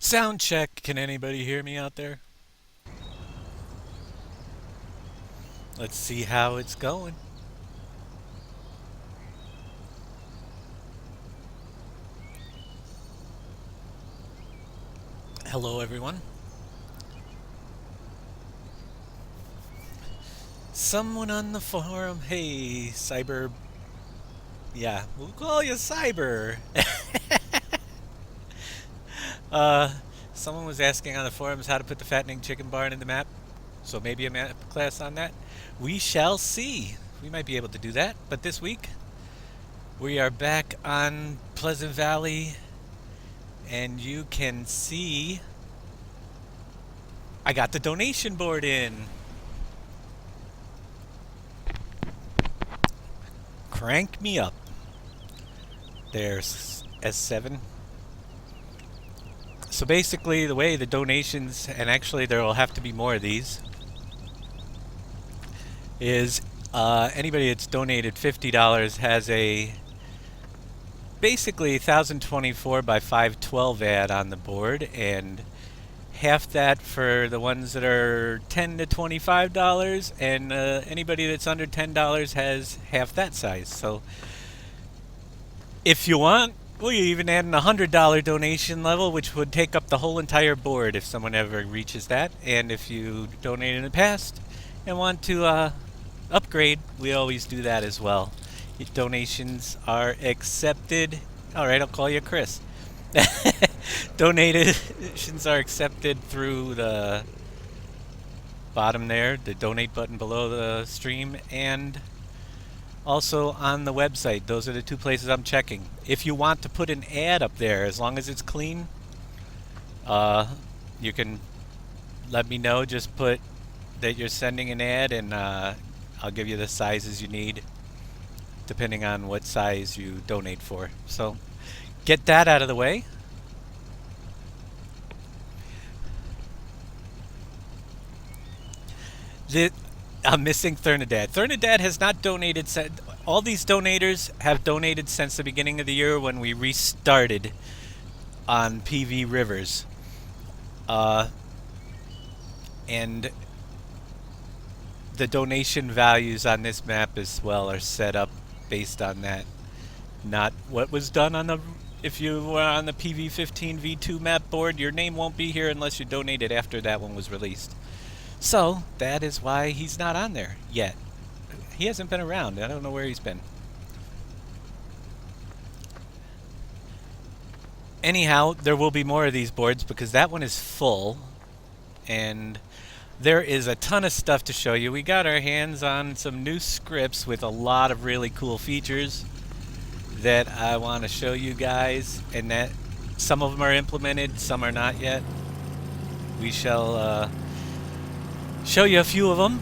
Sound check. Can anybody hear me out there? Let's see how it's going. Hello, everyone. Someone on the forum. Hey, Cyber. Yeah, we'll call you Cyber. uh, Someone was asking on the forums how to put the fattening chicken barn in the map. So maybe a map class on that. We shall see. We might be able to do that. But this week, we are back on Pleasant Valley. And you can see I got the donation board in. Crank me up. There's S7. So basically, the way the donations, and actually there will have to be more of these, is anybody that's donated $50 has a basically 1024 by 512 ad on the board, and half that for the ones that are $10 to $25, and anybody that's under $10 has half that size. So if you want, we even add an $100 donation level, which would take up the whole entire board if someone ever reaches that. And if you donated in the past and want to upgrade, we always do that as well. Donations are accepted. All right, I'll call you Chris. Donations are accepted through the bottom there, the donate button below the stream, and also on the website. Those are the two places I'm checking. If you want to put an ad up there, as long as it's clean, you can let me know. Just put that you're sending an ad, and I'll give you the sizes you need, depending on what size you donate for. So get that out of the way. I'm missing Thernadad. Thernadad has not donated. All these donators have donated since the beginning of the year when we restarted on PV Rivers. And the donation values on this map as well are set up based on that. Not what was done on the... If you were on the PV15 V2 map board, your name won't be here unless you donated after that one was released. So, that is why he's not on there yet. He hasn't been around. I don't know where he's been. Anyhow, there will be more of these boards because that one is full. And there is a ton of stuff to show you. We got our hands on some new scripts with a lot of really cool features that I want to show you guys. And that some of them are implemented, some are not yet. We shall... show you a few of them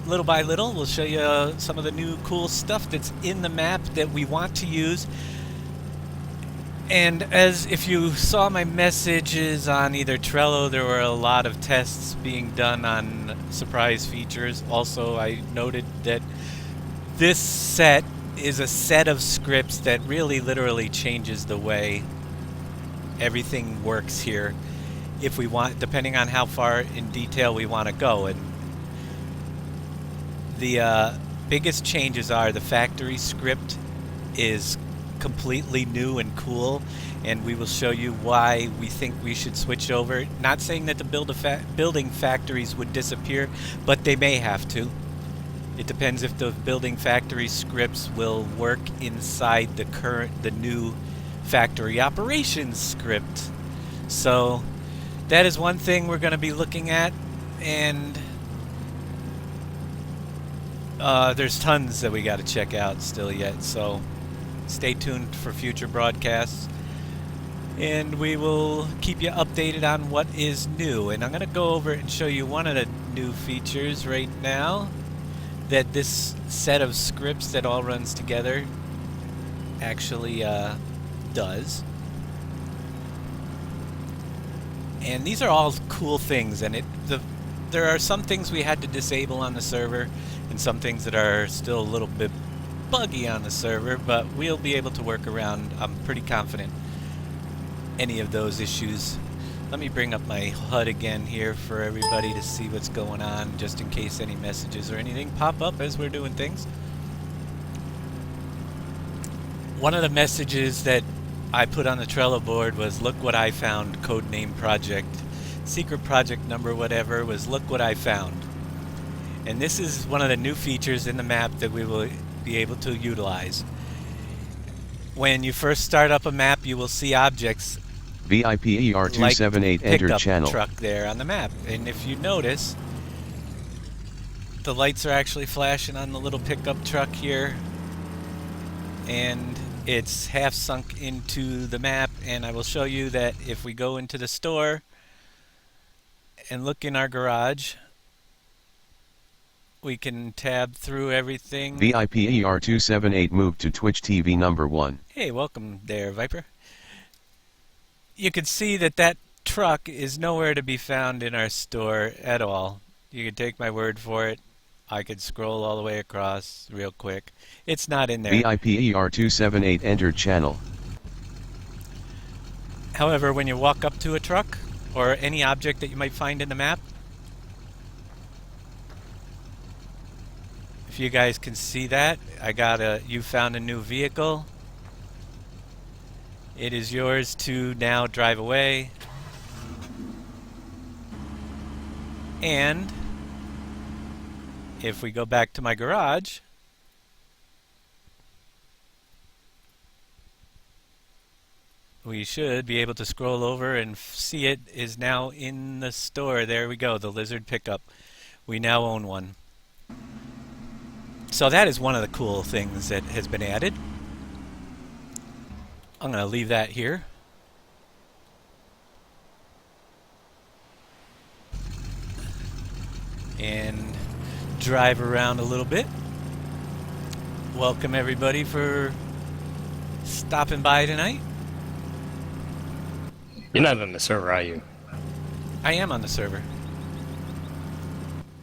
little by little. We'll show you some of the new cool stuff that's in the map that we want to use. And as if you saw my messages on either Trello, there were a lot of tests being done on surprise features. Also, I noted that this set is a set of scripts that really literally changes the way everything works here, if we want, depending on how far in detail we want to go. And the biggest changes are the factory script is completely new and cool, and we will show you why we think we should switch over. Not saying that the building factories would disappear, but they may have to. It depends if the building factory scripts will work inside the new factory operations script. So that is one thing we're going to be looking at, and there's tons that we got to check out still yet, so stay tuned for future broadcasts, and we will keep you updated on what is new. And I'm going to go over and show you one of the new features right now that this set of scripts that all runs together actually does. And these are all cool things, and there are some things we had to disable on the server and some things that are still a little bit buggy on the server, but we'll be able to work around, I'm pretty confident. any of those issues. Let me bring up my HUD again here for everybody to see what's going on, just in case any messages or anything pop up as we're doing things. One of the messages that I put on the Trello board was, look what I found, codename project. Secret project number whatever was, look what I found. And this is one of the new features in the map that we will be able to utilize. When you first start up a map, you will see objects VIPER278 like entered pickup channel. truck there on the map. And if you notice, the lights are actually flashing on the little pickup truck here. And it's half sunk into the map. And I will show you that if we go into the store and look in our garage, we can tab through everything. VIPER278 moved to Twitch TV number 1. Hey, welcome there, Viper. You can see that that truck is nowhere to be found in our store at all. You can take my word for it. I could scroll all the way across real quick. It's not in there. VIPER278 entered channel. However, when you walk up to a truck or any object that you might find in the map, if you guys can see that, you found a new vehicle. It is yours to now drive away. And if we go back to my garage, we should be able to scroll over and see it is now in the store. There we go, the Lizard pickup. We now own one. So that is one of the cool things that has been added. I'm going to leave that here. And drive around a little bit. Welcome everybody for stopping by tonight. You're not on the server, are you? I am on the server.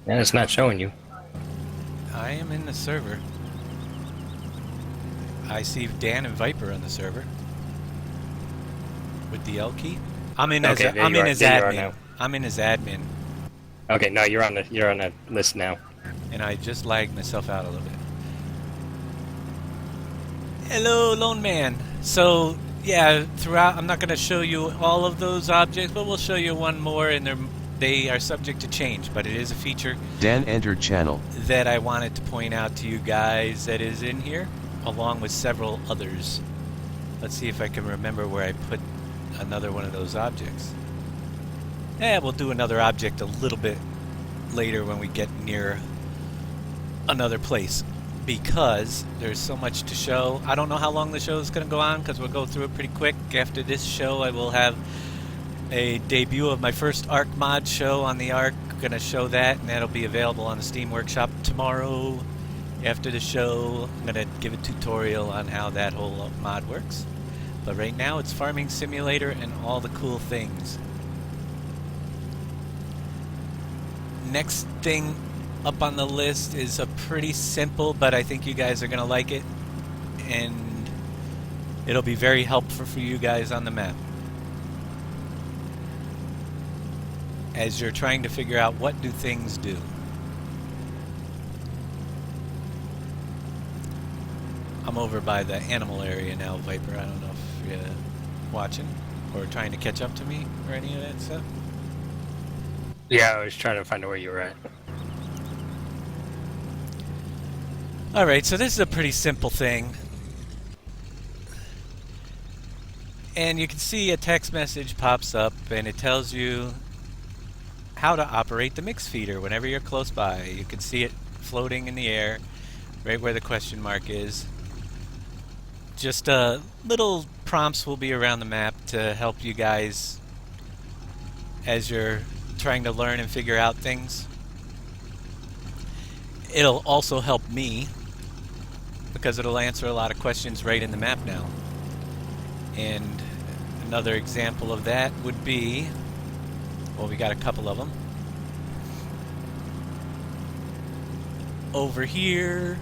Yeah, it's not showing you. I am in the server. I see Dan and Viper on the server. With the L key. I'm in as admin. I'm in as admin. Okay, no, you're on the list now. And I just lagged myself out a little bit. Hello, Lone Man. So yeah, throughout, I'm not going to show you all of those objects, but we'll show you one more, and they are subject to change, but it is a feature. Dan entered channel. That I wanted to point out to you guys that is in here, along with several others. Let's see if I can remember where I put another one of those objects. We'll do another object a little bit later when we get near another place, because there's so much to show. I don't know how long the show is going to go on, because we'll go through it pretty quick. After this show, I will have a debut of my first Ark mod show on the Ark. Going to show that, and that'll be available on the Steam Workshop tomorrow. After the show, I'm going to give a tutorial on how that whole mod works. But right now, it's Farming Simulator and all the cool things. Next thing up on the list is a pretty simple, but I think you guys are going to like it, and it'll be very helpful for you guys on the map as you're trying to figure out what do things do. I'm over by the animal area now, Viper. I don't know if you're watching or trying to catch up to me or any of that stuff. Yeah, I was trying to find out where you were at. Alright, so this is a pretty simple thing. And you can see a text message pops up, and it tells you how to operate the mix feeder whenever you're close by. You can see it floating in the air, right where the question mark is. Just little prompts will be around the map to help you guys as you're trying to learn and figure out things. It'll also help me because it'll answer a lot of questions right in the map now. And another example of that would be, well, we got a couple of them. Over here,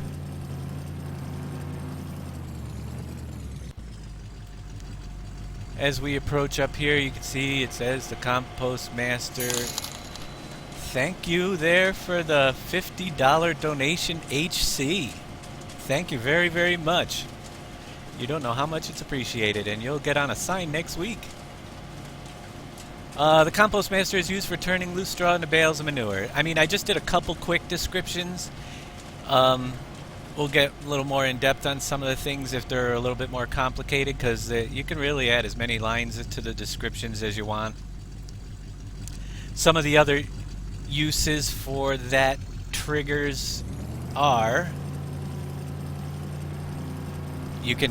As we approach up here, you can see it says the Compost Master. Thank you there for the $50 donation, HC. Thank you very, very much. You don't know how much it's appreciated, and you'll get on a sign next week. The Compost Master is used for turning loose straw into bales of manure. I mean, I just did a couple quick descriptions. We'll get a little more in depth on some of the things if they're a little bit more complicated, because you can really add as many lines to the descriptions as you want. Some of the other uses for that triggers are I can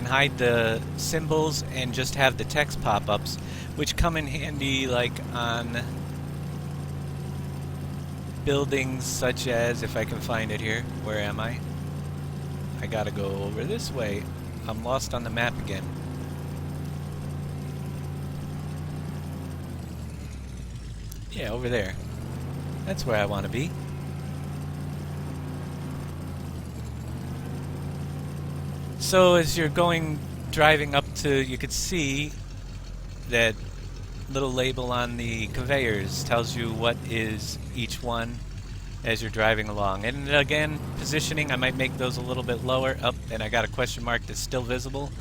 hide the symbols and just have the text pop-ups, which come in handy like on buildings such as, if I can find it here, where am I? I gotta go over this way. I'm lost on the map again. Yeah, over there. That's where I want to be. So as you're driving up to, you could see that little label on the conveyors tells you what is each one as you're driving along. And again, positioning, I might make those a little bit lower. Up, and I got a question mark that's still visible,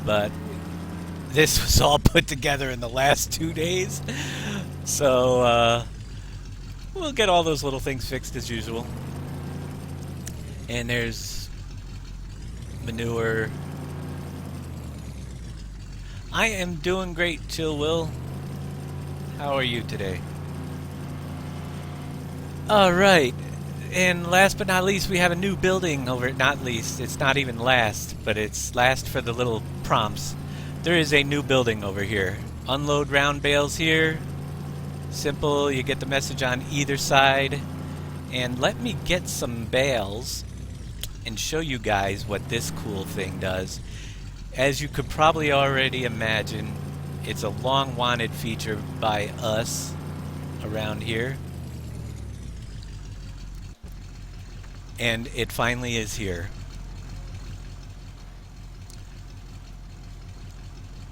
but this was all put together in the last 2 days. So we'll get all those little things fixed as usual. And there's manure. I am doing great, Chill Will. How are you today? Alright, and last but not least, we have a new building over, not least, it's not even last, but it's last for the little prompts. There is a new building over here. Unload round bales here. Simple, you get the message on either side. And let me get some bales and show you guys what this cool thing does. As you could probably already imagine, it's a long wanted feature by us around here. And it finally is here.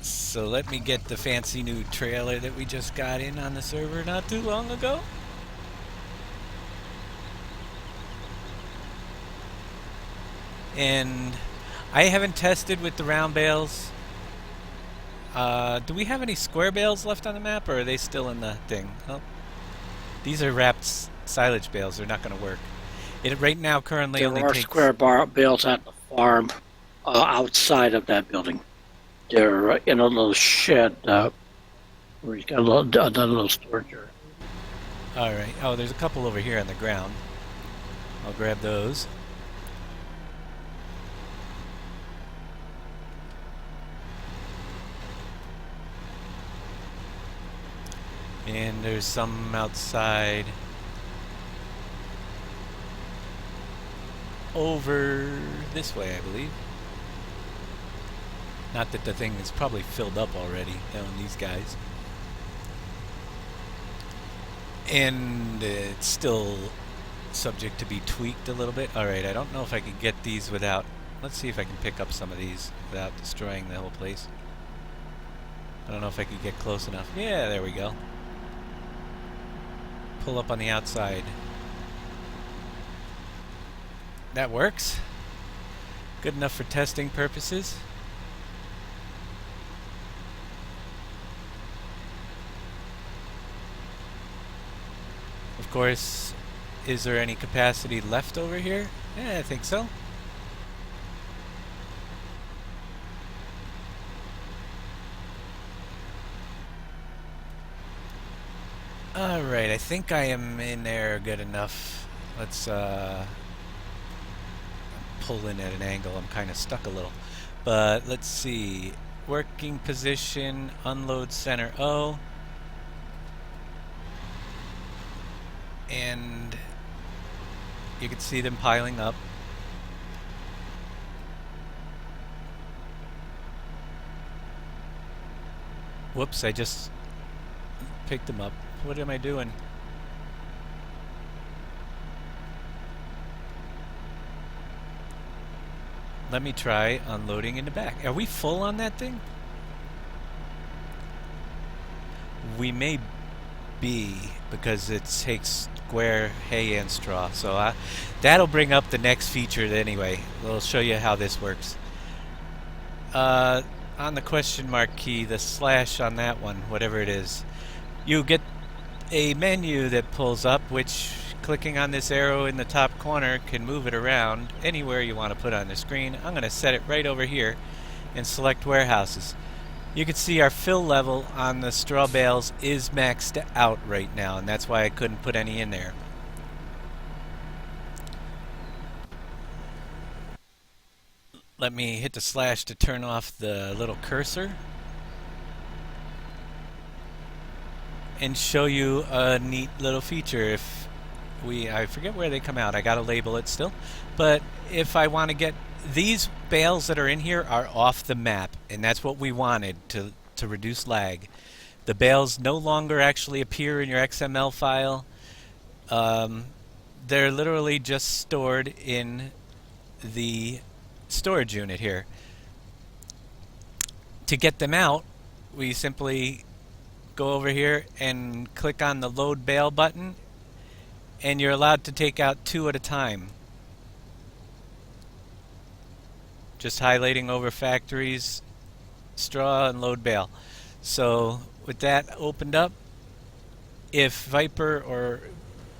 So let me get the fancy new trailer that we just got in on the server not too long ago. And I haven't tested with the round bales. Do we have any square bales left on the map, or are they still in the thing? Oh, these are wrapped silage bales. They're not going to work. It right now currently There only are takes... square bales at the farm outside of that building. They're in a little shed where he's got another little storage area. Alright. Oh, there's a couple over here on the ground. I'll grab those. And there's some outside. Over this way, I believe. Not that the thing is probably filled up already, knowing these guys. And it's still subject to be tweaked a little bit. Alright, I don't know if I can get these without... Let's see if I can pick up some of these without destroying the whole place. I don't know if I can get close enough. Yeah, there we go. Pull up on the outside. That works. Good enough for testing purposes. Of course, is there any capacity left over here? Yeah, I think so. Alright, I think I am in there good enough. Let's pull in at an angle. I'm kind of stuck a little. But let's see. Working position, unload center O. And you can see them piling up. Whoops, I just picked them up. What am I doing? Let me try unloading in the back. Are we full on that thing? we may be, because it takes square hay and straw. So that'll bring up the next feature anyway. We'll show you how this works. On the question mark key, the slash on that one, whatever it is, you get a menu that pulls up, which clicking on this arrow in the top corner can move it around anywhere you want to put on the screen. I'm going to set it right over here and select warehouses. You can see our fill level on the straw bales is maxed out right now, and that's why I couldn't put any in there. Let me hit the slash to turn off the little cursor and show you a neat little feature. I forget where they come out, I gotta label it still, but if I want to get these bales that are in here are off the map, and that's what we wanted to reduce lag. The bales no longer actually appear in your XML file. They're literally just stored in the storage unit here. To get them out, we simply go over here and click on the load bale button, and you're allowed to take out 2 at a time. Just highlighting over factories, straw, and load bale. So with that opened up, if Viper or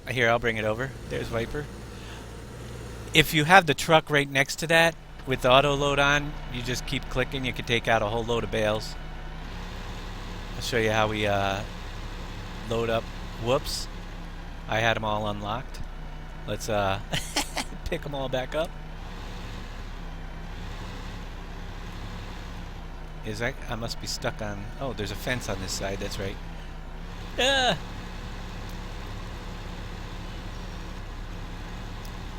here, I'll bring it over. There's Viper. If you have the truck right next to that with the auto load on, you just keep clicking. You can take out a whole load of bales. I'll show you how we load up. Whoops, I had them all unlocked. Let's pick them all back up. I must be stuck on... Oh, there's a fence on this side, that's right. Ah!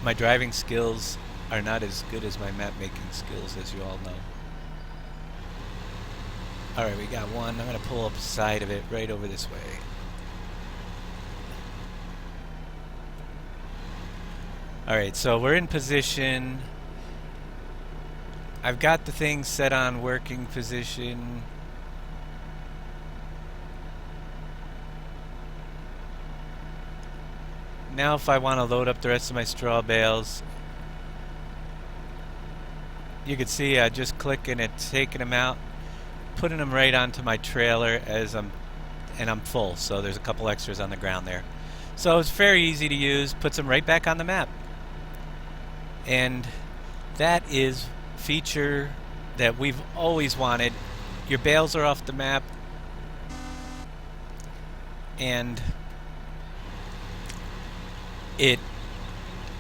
My driving skills are not as good as my map making skills, as you all know. Alright, we got one. I'm going to pull up the side of it right over this way. Alright, so we're in position. I've got the thing set on working position. Now if I want to load up the rest of my straw bales, you can see I just click and it's taking them out, putting them right onto my trailer and I'm full, so there's a couple extras on the ground there. So it's very easy to use, puts them right back on the map. And that is feature that we've always wanted. Your bales are off the map, and it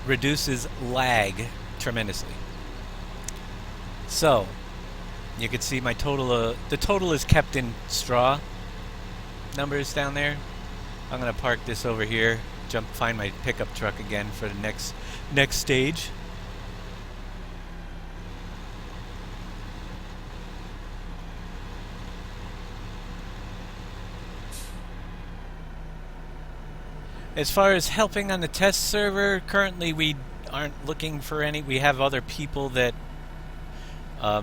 reduces lag tremendously. So you can see my total, the total is kept in straw numbers down there. I'm gonna park this over here, find my pickup truck again for the next stage. As far as helping on the test server, currently we aren't looking for any. We have other people that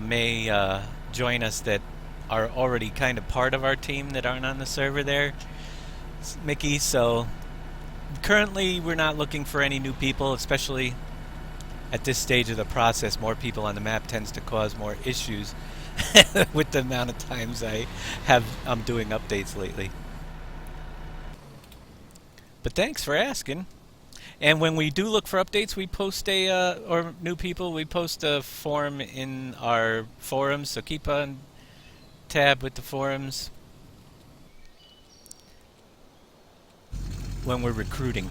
may join us that are already kind of part of our team that aren't on the server there, Mickey. So currently we're not looking for any new people, especially at this stage of the process. More people on the map tends to cause more issues with the amount of times I'm doing updates lately. But thanks for asking. And when we do look for updates, we post or new people, we post a forum in our forums, so keep on tab with the forums when we're recruiting.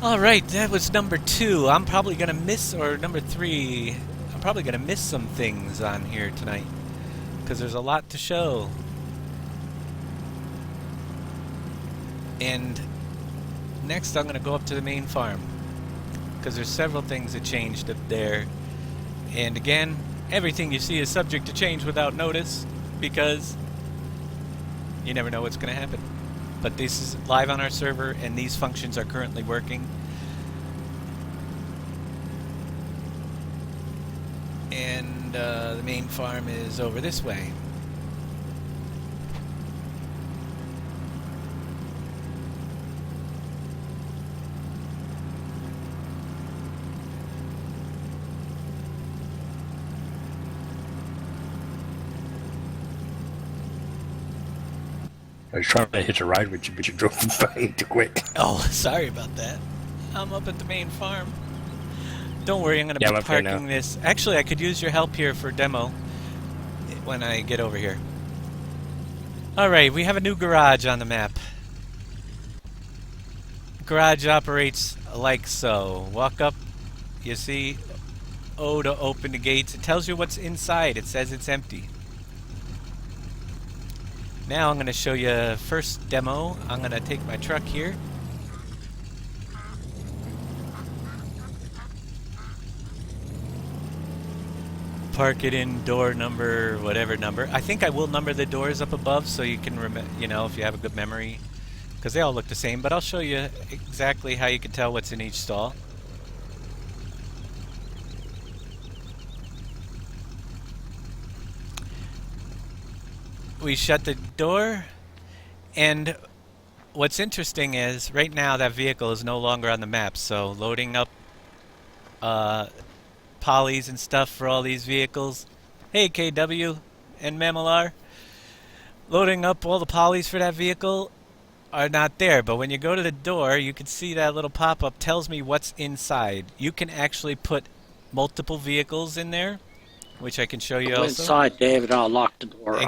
Alright, that was number 2. I'm probably going to miss, or number 3, I'm probably going to miss some things on here tonight, because there's a lot to show. And next I'm going to go up to the main farm, because there's several things that changed up there. And again, everything you see is subject to change without notice, because you never know what's going to happen. But this is live on our server, and these functions are currently working. And the main farm is over this way. I was trying to hitch a ride with you, but you drove by too quick. Oh, sorry about that. I'm up at the main farm. Don't worry, I'm going to Yeah, be I'm up here now. parking this. Actually, I could use your help here for demo when I get over here. Alright, we have a new garage on the map. Garage operates like so. Walk up, you see O to open the gates. It tells you what's inside. It says it's empty. Now I'm going to show you first demo. I'm going to take my truck here. Park it in door number, whatever number. I think I will number the doors up above so you can remember, you know, if you have a good memory. Because they all look the same, but I'll show you exactly how you can tell what's in each stall. We shut the door, and what's interesting is right now that vehicle is no longer on the map, so loading up polys and stuff for all these vehicles. Hey KW and Mamelar, loading up all the polys for that vehicle are not there, but when you go to the door you can see that little pop-up tells me what's inside. You can actually put multiple vehicles in there, which I can show you Go also. inside, David. I'll lock the door.